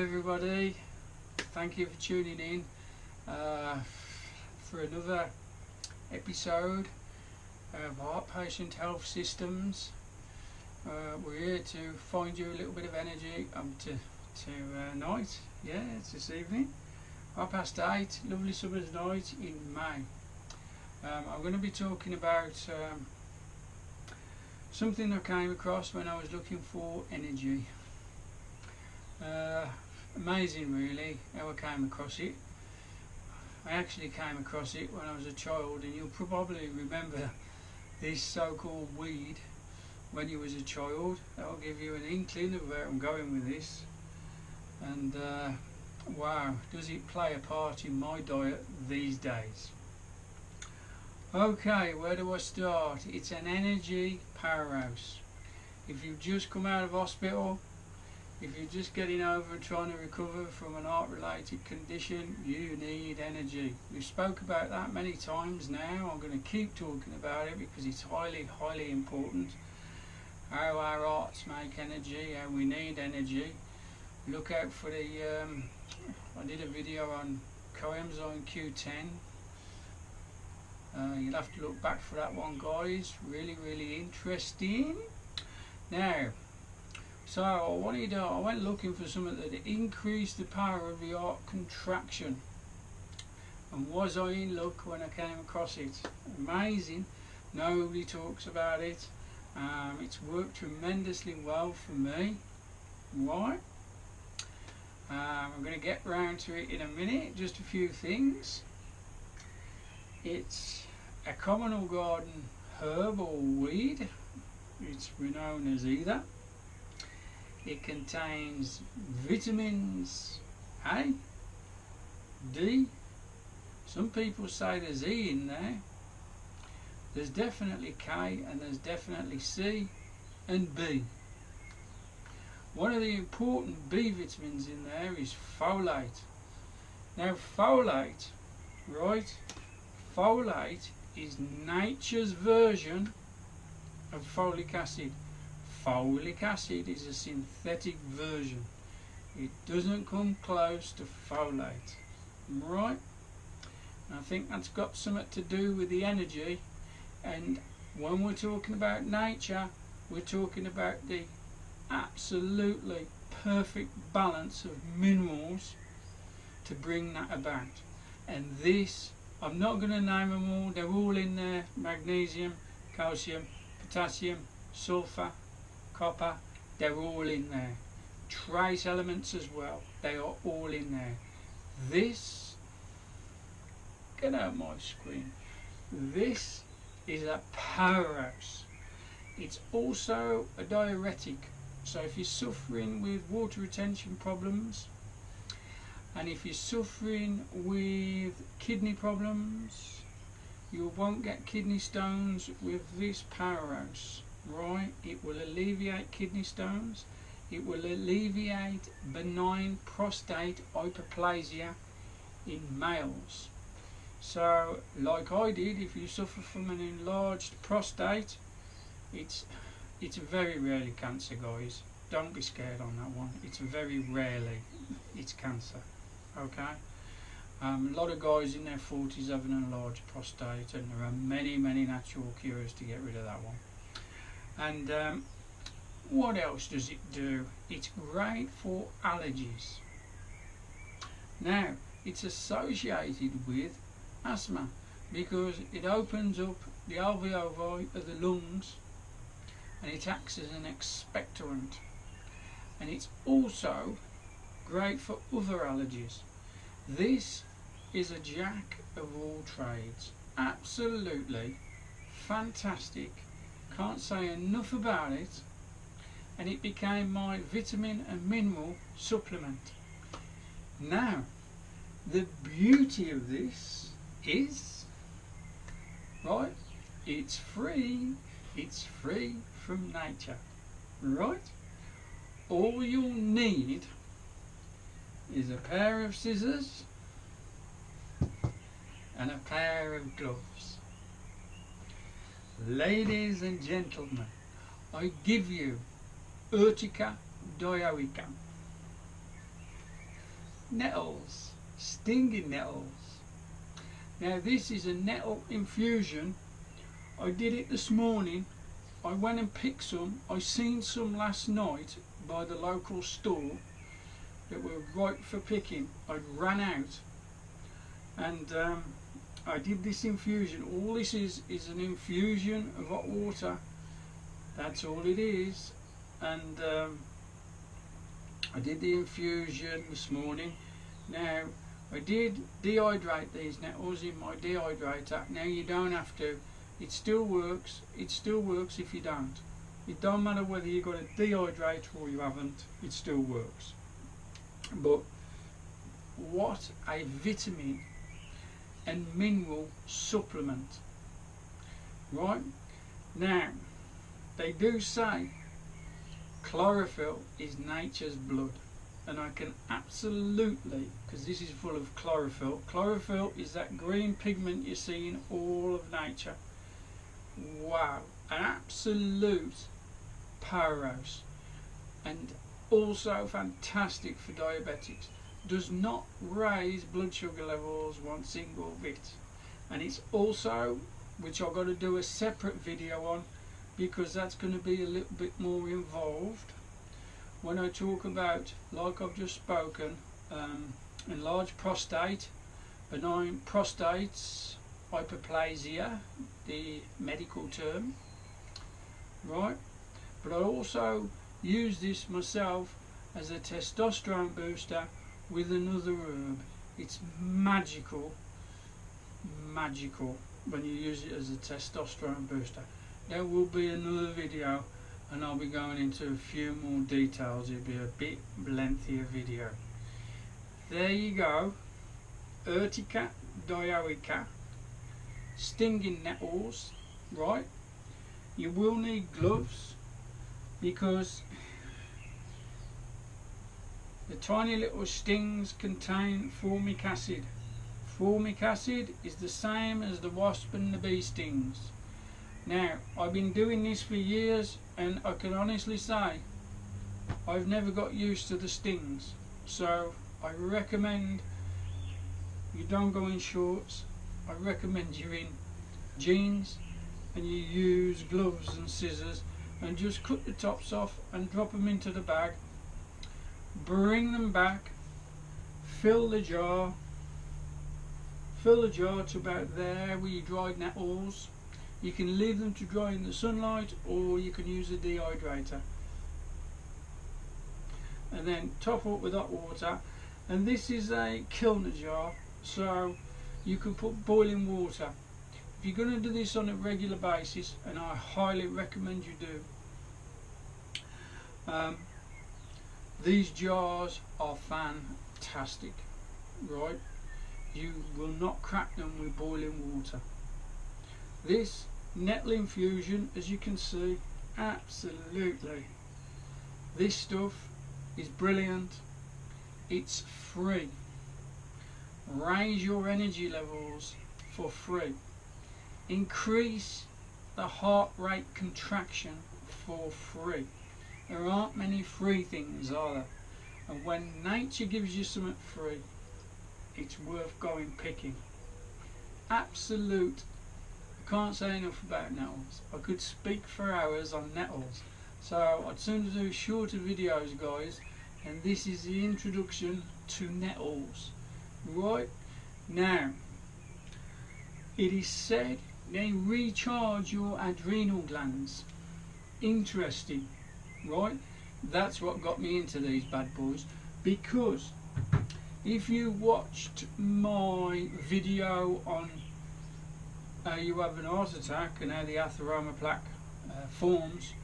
everybody, thank you for tuning in for another episode of Heart Patient Health Systems. We're here to find you a little bit of energy tonight. Yeah, it's this evening, 8:30, lovely summer's night in May. I'm going to be talking about something I came across when I was looking for energy. Amazing really how I came across it. I actually came across it when I was a child, and you'll probably remember this so-called weed when you was a child. That'll give you an inkling of where I'm going with this. And wow, does it play a part in my diet these days. Okay, where do I start? It's an energy powerhouse. If you've just come out of hospital, if you're just getting over and trying to recover from an heart-related condition, you need energy. We've spoke about that many times now. I'm going to keep talking about it because it's highly important. How our hearts make energy, how we need energy. Look out for the, I did a video on coenzyme Q10. You'll have to look back for that one, guys. Really interesting. Now, so I went looking for something that increased the power of the heart contraction. And was I in luck when I came across it? Amazing. Nobody talks about it. It's worked tremendously well for me. Right. I'm going to get round to it in a minute. Just a few things. It's a common garden herb or weed. It's renowned as either. It contains vitamins A, D. Some people say there's E in there. There's definitely K, and there's definitely C and B. One of the important B vitamins in there is folate. Now folate, right? Folate is nature's version of folic acid. Folic acid is a synthetic version. It doesn't come close to folate, right? I think that's got something to do with the energy. And when we're talking about nature, we're talking about the absolutely perfect balance of minerals to bring that about. And this, I'm not going to name them all, they're all in there: magnesium, calcium, potassium, sulfur, copper, they're all in there. Trace elements as well, they are all in there. This, get out my screen, this is a powerhouse. It's also a diuretic, so if you're suffering with water retention problems, and if you're suffering with kidney problems, you won't get kidney stones with this powerhouse, right? It will alleviate kidney stones. It will alleviate benign prostate hyperplasia in males. So, like I did, if you suffer from an enlarged prostate, it's very rarely cancer, guys. Don't be scared on that one. It's very rarely it's cancer. Okay. A lot of guys in their 40s have an enlarged prostate, and there are many natural cures to get rid of that one. And what else does it do? It's great for allergies. Now, it's associated with asthma because it opens up the alveoli of the lungs, and it acts as an expectorant. And it's also great for other allergies. This is a jack of all trades. Absolutely fantastic. Can't say enough about it. And it became my vitamin and mineral supplement. Now, the beauty of this is, right, it's free from nature, right? All you'll need is a pair of scissors and a pair of gloves. Ladies and gentlemen, I give you Urtica dioica. nettles, stinging nettles. Now this is a nettle infusion. I did it this morning. I went and picked some. I seen some last night by the local store that were ripe for picking. I ran out, and I did this infusion. All this is an infusion of hot water. That's all it is. And I did the infusion this morning. Now I did dehydrate these nettles in my dehydrator. Now you don't have to. It still works. It still works if you don't. It don't matter whether you've got a dehydrator or you haven't. It still works. But what a vitamin and mineral supplement. Right? Now, they do say chlorophyll is nature's blood. And I can absolutely, because this is full of chlorophyll. Chlorophyll is that green pigment you see in all of nature. Wow, an absolute powerhouse, and also fantastic for diabetics. Does not raise blood sugar levels one single bit. And it's also, which I've got to do a separate video on, because that's going to be a little bit more involved when I talk about, like I've just spoken, enlarged prostate, benign prostates, hyperplasia, the medical term, right? But I also use this myself as a testosterone booster with another herb. It's magical when you use it as a testosterone booster. There will be another video, and I'll be going into a few more details. It'll be a bit lengthier video. There you go. Urtica dioica, stinging nettles, right? You will need gloves, because the tiny little stings contain formic acid. Formic acid is the same as the wasp and the bee stings. Now, I've been doing this for years, and I can honestly say I've never got used to the stings. So I recommend you don't go in shorts. I recommend you're in jeans and you use gloves and scissors, and just cut the tops off and drop them into the bag. Bring them back, fill the jar to about there with your dried nettles. You can leave them to dry in the sunlight, or you can use a dehydrator, and then top up with hot water. And this is a Kilner jar, so you can put boiling water. If you're going to do this on a regular basis, and I highly recommend you do, these jars are fantastic, right? You will not crack them with boiling water. This nettle infusion, as you can see, absolutely, this stuff is brilliant. It's free. Raise your energy levels for free. Increase the heart rate contraction for free. There aren't many free things, are there? And when nature gives you something free, it's worth going picking. Absolute. I can't say enough about nettles. I could speak for hours on nettles. So I'd sooner do shorter videos, guys, and this is the introduction to nettles. Right now, it is said they recharge your adrenal glands. Interesting, right? That's what got me into these bad boys, because if you watched my video on you have an heart attack and how the atheroma plaque forms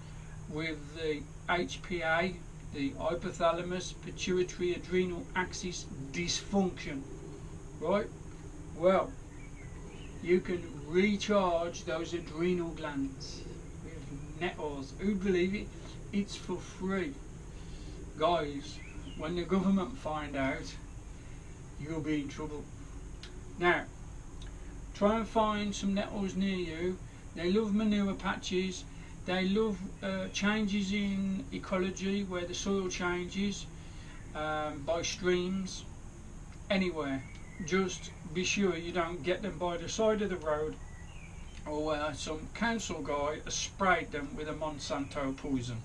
with the HPA, the hypothalamus pituitary adrenal axis dysfunction, right? Well, you can recharge those adrenal glands with nettles. Who'd believe it? It's for free. Guys, when the government find out, you'll be in trouble. Now, try and find some nettles near you. They love manure patches. They love changes in ecology where the soil changes by streams. anywhere. Just be sure you don't get them by the side of the road or where some council guy has sprayed them with a Monsanto poison.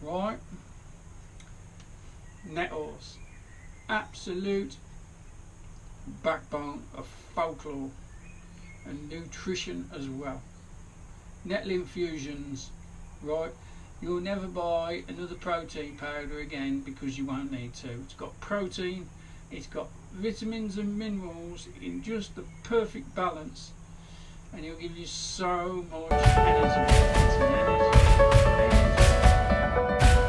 Right? Nettles. Absolute backbone of folklore and nutrition as well. Nettle infusions, right? You'll never buy another protein powder again because you won't need to. It's got protein, it's got vitamins and minerals in just the perfect balance, and it'll give you so much energy. It's an energy.